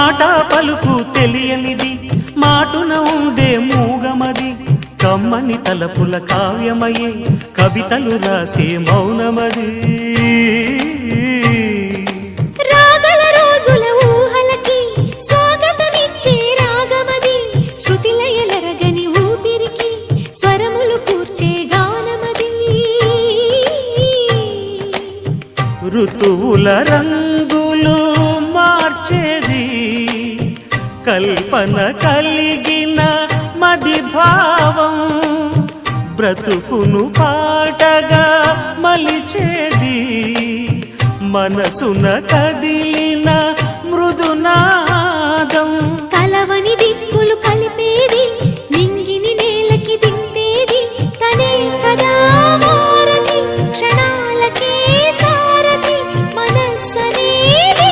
మాట పలుకు తెలియనిది మాటున ఉండే మూగమది కమ్మని తలపుల కావ్యమయే కవితలు రాసే మౌనమది రాగల రోజుల ఊహలకి స్వాగతమిచ్చే రాగమది శృతిలయలరగని ఊపిరికి స్వరములు కూర్చే గానమది ఋతువుల రంగులు మార్చేది కల్పన కలిగిన మది భావం బ్రతుకును పాటగా మలిచేది మనసున కదిలి